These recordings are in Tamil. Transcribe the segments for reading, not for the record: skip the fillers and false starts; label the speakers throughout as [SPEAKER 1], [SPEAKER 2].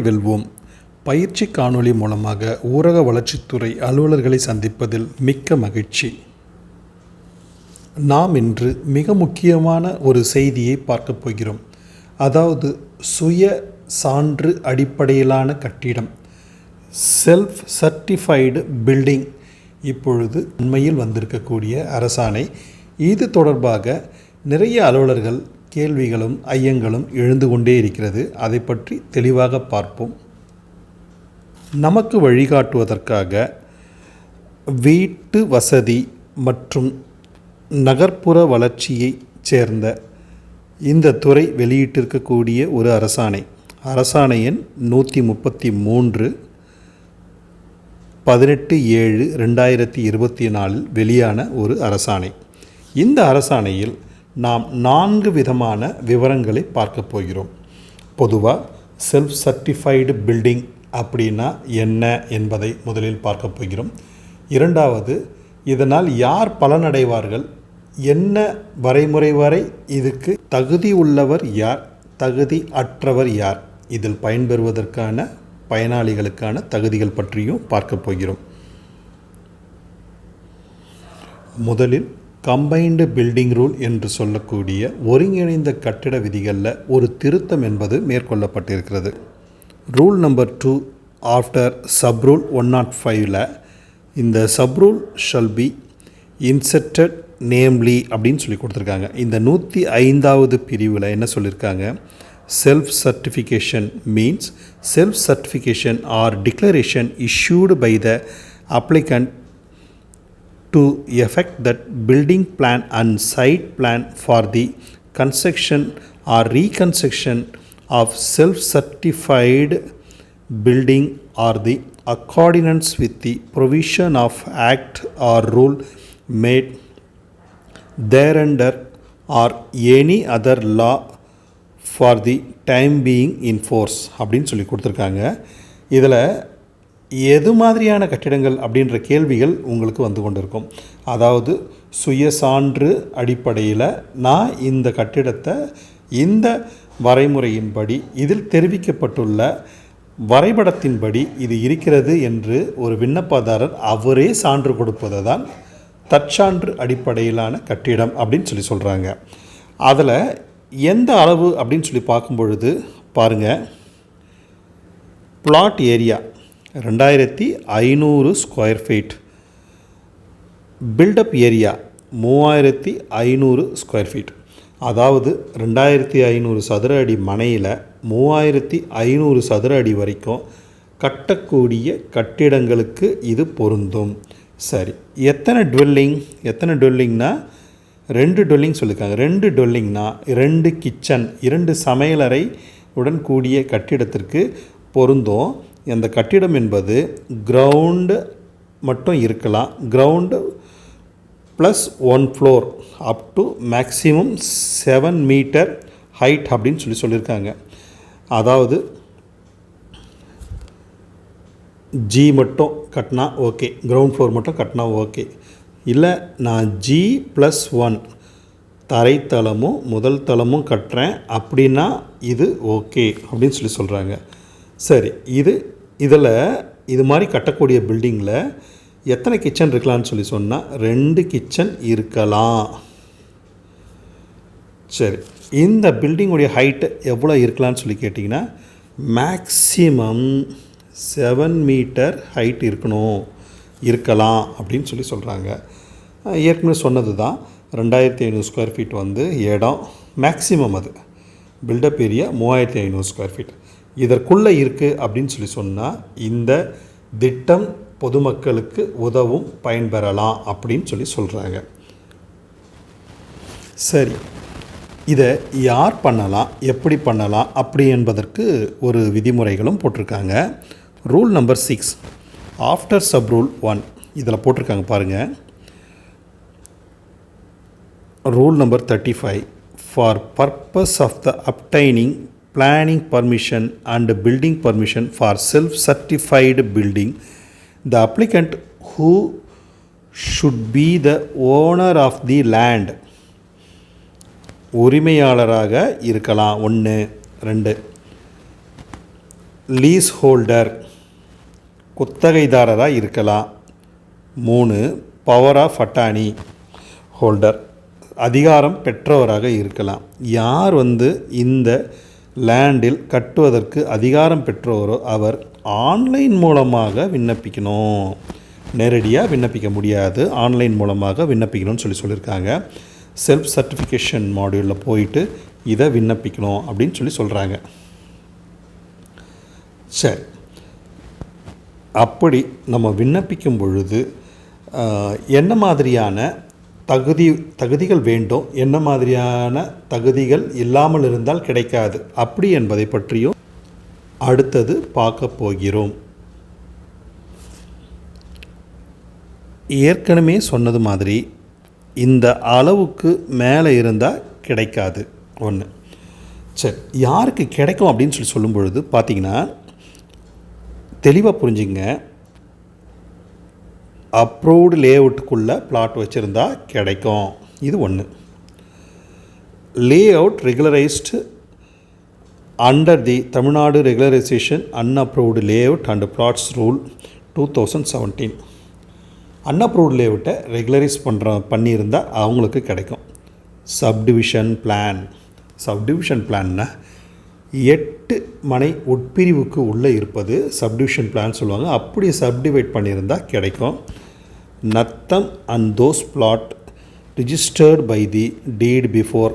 [SPEAKER 1] வெல்வோம் பயிற்சி காணொளி மூலமாக ஊரக வளர்ச்சித்துறை அலுவலர்களை சந்திப்பதில் மிக்க மகிழ்ச்சி. நாம் இன்று மிக முக்கியமான ஒரு செய்தியை பார்க்க போகிறோம். அதாவது சுய சான்று அடிப்படையிலான கட்டிடம், செல்ஃப் சர்டிஃபைடு பில்டிங் இப்பொழுது உண்மையில் வந்திருக்கக்கூடிய அரசாணை. இது தொடர்பாக நிறைய அலுவலர்கள் கேள்விகளும் ஐயங்களும் எழுந்து கொண்டே இருக்கிறது. அதை பற்றி தெளிவாக பார்ப்போம். நமக்கு வழிகாட்டுவதற்காக வீட்டு வசதி மற்றும் நகர்ப்புற வளர்ச்சியை சேர்ந்த இந்த துறை வெளியிட்டிருக்கக்கூடிய ஒரு அரசாணை, அரசாணை எண் 133 18/7/2024 வெளியான ஒரு அரசாணை. இந்த அரசாணையில் நாம் 4 விதமான விவரங்களை பார்க்க போகிறோம். பொதுவாக செல்ஃப் சர்டிஃபைடு பில்டிங் அப்படின்னா என்ன என்பதை முதலில் பார்க்க போகிறோம். இரண்டாவது, இதனால் யார் பலனடைவார்கள், என்ன வரைமுறை வரை இதுக்கு தகுதி உள்ளவர் யார், தகுதி அற்றவர் யார், இதில் பயன்பெறுவதற்கான பயனாளிகளுக்கான தகுதிகள் பற்றியும் பார்க்க போகிறோம். முதலில் கம்பைன்டு பில்டிங் ரூல் என்று சொல்லக்கூடிய ஒருங்கிணைந்த கட்டிட விதிகளில் ஒரு திருத்தம் என்பது மேற்கொள்ளப்பட்டிருக்கிறது. Rule number 2 after sub rule 105 இந்த sub rule shall be inserted namely அப்படின்னு சொல்லி கொடுத்துருக்காங்க. இந்த 105வது பிரிவில் என்ன சொல்லியிருக்காங்க, self certification means self certification or declaration issued by the applicant to effect that building plan and site plan for the construction or reconstruction of self-certified building or the accordance with the provision of act or rule made thereunder or any other law for the time being in force அப்படின்னு சொல்லி கொடுத்துருக்காங்க. இதில் எது மாதிரியான கட்டிடங்கள் அப்படின்ற கேள்விகள் உங்களுக்கு வந்து கொண்டு இருக்கும். அதாவது சுயசான்று அடிப்படையில் நான் இந்த கட்டிடத்தை இந்த வரைமுறையின்படி இதில் தெரிவிக்கப்பட்டுள்ள வரைபடத்தின்படி இது இருக்கிறது என்று ஒரு விண்ணப்பதாரர் அவரே சான்று கொடுப்பது தான் தற்சான்று அடிப்படையிலான கட்டிடம் அப்படின்னு சொல்லி சொல்கிறாங்க. அதில் எந்த அளவு அப்படின்னு சொல்லி பார்க்கும் பொழுது பாருங்கள், plot area 2500 square feet, built up area 3500 square feet. அதாவது 2500 சதுர அடி மனையில் 3500 சதுர அடி வரைக்கும் கட்டக்கூடிய கட்டிடங்களுக்கு இது பொருந்தும். சரி, எத்தனை டுவெல்லிங்னா 2 டுவெல்லிங் சொல்லியிருக்காங்க. 2 டுவெல்லிங்னா 2 கிச்சன், 2 சமையலறை உடன் கூடிய கட்டிடத்திற்கு பொருந்தும். அந்த கட்டிடம் என்பது கிரவுண்டு மட்டும் இருக்கலாம், ground plus 1 floor up to maximum 7 metre height அப்படின்னு சொல்லியிருக்காங்க. அதாவது ஜி மட்டும் கட்டினா ஓகே, கிரவுண்ட் ஃப்ளோர் மட்டும் கட்டினா ஓகே. இல்லை நான் G+1 தரைத்தளமும் முதல் தளமும் கட்டுறேன் அப்படின்னா இது ஓகே அப்படின்னு சொல்கிறாங்க. சரி, இதில் இது மாதிரி கட்டக்கூடிய பில்டிங்கில் எத்தனை கிச்சன் இருக்கலாம்னு சொன்னால் 2 கிச்சன் இருக்கலாம். சரி, இந்த பில்டிங்குடைய ஹைட்டு எவ்வளோ இருக்கலாம்னு கேட்டிங்கன்னா மேக்ஸிமம் 7 மீட்டர் ஹைட் இருக்கலாம் அப்படின்னு சொல்கிறாங்க. ஏற்கனவே சொன்னது தான் 2500 ஸ்கொயர் ஃபீட் வந்து இடம் மேக்ஸிமம், அது பில்டப் ஏரியா 3500 ஸ்கொயர் ஃபீட் இதற்குள்ளே இருக்குது அப்படின்னு சொன்னால் இந்த திட்டம் பொதுமக்களுக்கு உதவும், பயன்பெறலாம் அப்படின்னு சொல்கிறாங்க. சரி, இதை யார் பண்ணலாம், எப்படி பண்ணலாம் அப்படி என்பதற்கு ஒரு விதிமுறைகளும் போட்டிருக்காங்க. Rule number 6 after sub rule 1 இதில் போட்டிருக்காங்க பாருங்கள். Rule number 35 for purpose of the obtaining planning permission and building permission for self-certified building, the applicant who should be the owner of the land, உரிமையாளராக இருக்கலாம் 1. 2 லீஸ் ஹோல்டர் குத்தகைதாரராக இருக்கலாம். 3 பவர் ஆஃப் அட்டானி ஹோல்டர் அதிகாரம் பெற்றவராக இருக்கலாம். யார் இந்த லேண்டில் கட்டுவதற்கு அதிகாரம் பெற்றவரோ அவர் ஆன்லைன் மூலமாக விண்ணப்பிக்கணும். நேரடியாக விண்ணப்பிக்க முடியாது, ஆன்லைன் மூலமாக விண்ணப்பிக்கணும்னு சொல்லியிருக்காங்க. செல்ஃப் சர்டிஃபிகேஷன் மாடியூலில் போயிட்டு இதை விண்ணப்பிக்கணும் அப்படின்னு சொல்கிறாங்க. சரி, அப்படி நம்ம விண்ணப்பிக்கும் பொழுது என்ன மாதிரியான தகுதிகள் வேண்டும், என்ன மாதிரியான தகுதிகள் இல்லாமல் இருந்தால் கிடைக்காது அப்படி என்பதை பற்றியும் அடுத்தது பார்க்க போகிறோம். ஏற்கனவே சொன்னது மாதிரி இந்த அளவுக்கு மேலே இருந்தால் கிடைக்காது ஒன்று. சரி, யாருக்கு கிடைக்கும் அப்படின்னு சொல்லும் பொழுது பார்த்திங்கன்னா தெளிவாக புரிஞ்சுங்க. அப்ரூவ்டு லேஅவுட்டுக்குள்ளே பிளாட் வச்சுருந்தா கிடைக்கும். இது ஒன்று. Layout ரெகுலரைஸ்டு under the Tamil Nadu regularisation unapproved layout and plots rule 2017. Unapproved லேஅவுட்டை regularise பண்ணியிருந்தால் அவங்களுக்கு கிடைக்கும். சப்டிவிஷன் பிளான்னா 8 மனை உட்பிரிவுக்கு உள்ளே இருப்பது சப்டிவிஷன் பிளான் சொல்லுவாங்க. அப்படி சப்டிவைட் பண்ணியிருந்தால் கிடைக்கும். நத்தம் and those plot registered by the deed before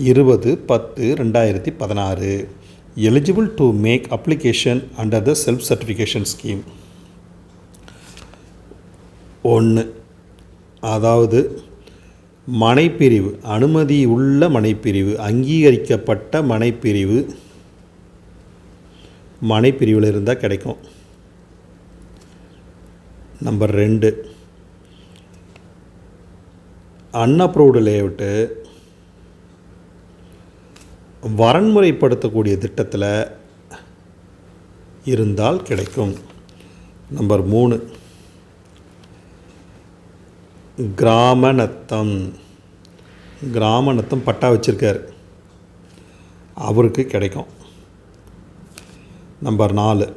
[SPEAKER 1] 20/10/2016 eligible to make application under the self certification scheme. 1. அதாவது மனைப்பிரிவு, அனுமதி உள்ள மனைப்பிரிவு, அங்கீகரிக்கப்பட்ட மனைப்பிரிவில் இருந்தால் கிடைக்கும். நம்பர் 2, அன்அப்ரூவ்டு லேஅவுட்டு வரன்முறைப்படுத்தக்கூடிய திட்டத்தில் இருந்தால் கிடைக்கும். நம்பர் 3, கிராமநத்தம் பட்டா வச்சுருக்கார், அவருக்கு கிடைக்கும். நம்பர் 4,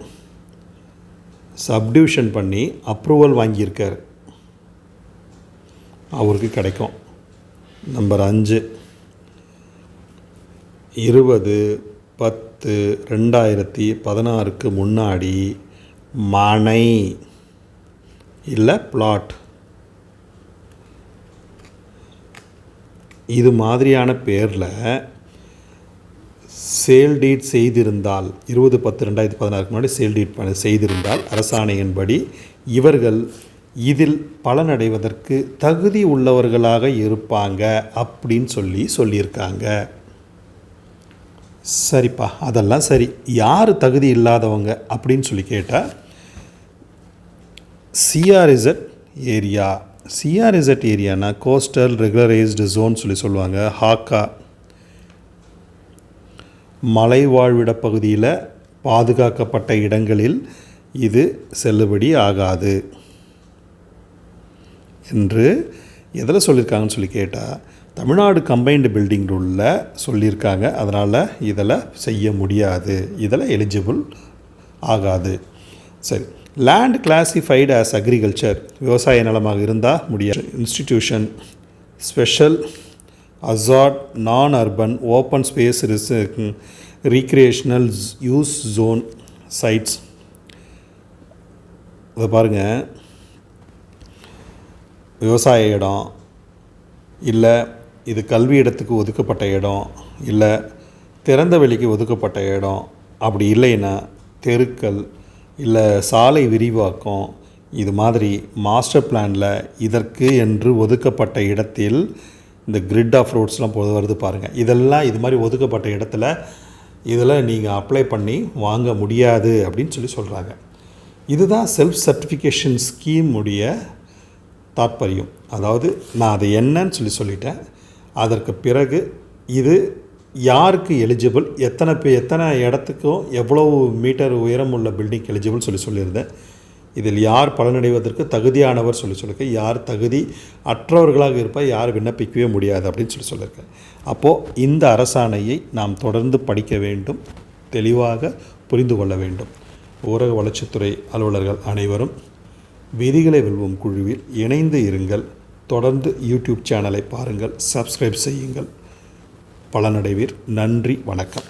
[SPEAKER 1] சப்டிவிஷன் பண்ணி அப்ரூவல் வாங்கியிருக்கார், அவருக்கு கிடைக்கும். நம்பர் 5, 20/10/2016 முன்னாடி மனை இல்லை பிளாட் இது மாதிரியான பேரில் சேல் டீட் செய்திருந்தால் 20/10/2016 முன்னாடி சேல் டீட் செய்திருந்தால் அரசாணையின்படி இவர்கள் இதில் பலனடைவதற்கு தகுதி உள்ளவர்களாக இருப்பாங்க அப்படின்னு சொல்லியிருக்காங்க. சரிப்பா, அதெல்லாம் சரி. யார் தகுதி இல்லாதவங்க அப்படின்னு சொல்லி கேட்டால் சிஆர்இசட் ஏரியானா கோஸ்டல் ரெகுலரைஸ்டு ஜோன் சொல்லுவாங்க. ஹாக்கா மலைவாழ்விட பகுதியில் பாதுகாக்கப்பட்ட இடங்களில் இது செல்லுபடி ஆகாது என்று எதில் சொல்லியிருக்காங்கன்னு சொல்லி கேட்டால் தமிழ்நாடு கம்பைன்டு பில்டிங் ரூலில் சொல்லியிருக்காங்க. அதனால் இதில் செய்ய முடியாது, இதில் எலிஜிபிள் ஆகாது. சரி, லேண்ட் கிளாசிஃபைடு ஆஸ் அக்ரிகல்ச்சர் விவசாய நிலமாக இருந்தால் முடியாது. Institution special hazard non urban open space recreational use zone sites. அதை பாருங்கள், விவசாய இடம் இல்லை, இது கல்வி இடத்துக்கு ஒதுக்கப்பட்ட இடம் இல்லை, திறந்த வெளிக்கு ஒதுக்கப்பட்ட இடம், அப்படி இல்லைன்னா தெருக்கள் இல்லை சாலை விரிவாக்கம், இது மாதிரி மாஸ்டர் பிளானில் இதற்கு என்று ஒதுக்கப்பட்ட இடத்தில் இந்த கிரிட் ஆஃப் ரோட்ஸ்லாம் வருது பாருங்கள். இதெல்லாம் இது மாதிரி ஒதுக்கப்பட்ட இடத்துல இதில் நீங்கள் அப்ளை பண்ணி வாங்க முடியாது அப்படின்னு சொல்கிறாங்க. இதுதான் செல்ஃப் சர்டிஃபிகேஷன் ஸ்கீமுடைய தாற்பயம். அதாவது நான் அதை என்னன்னு சொல்லிட்டேன். அதற்கு பிறகு இது யாருக்கு எலிஜிபிள், எத்தனை இடத்துக்கும் எவ்வளவு மீட்டர் உயரம் உள்ள பில்டிங் எலிஜிபிள் சொல்லியிருந்தேன். இதில் யார் பலனடைவதற்கு தகுதியானவர் சொல்லியிருக்கேன், யார் தகுதி அற்றவர்களாக இருப்பால் யார் விண்ணப்பிக்கவே முடியாது அப்படின்னு சொல்லியிருக்கேன். அப்போது இந்த அரசாணையை நாம் தொடர்ந்து படிக்க வேண்டும், தெளிவாக புரிந்து கொள்ள வேண்டும். ஊரக வளர்ச்சித்துறை அலுவலர்கள் அனைவரும் விதிகளை வெல்வோம் குழுவில் இணைந்து இருங்கள். தொடர்ந்து யூடியூப் சேனலை பாருங்கள், சப்ஸ்கிரைப் செய்யுங்கள். பலனடைவீர். நன்றி, வணக்கம்.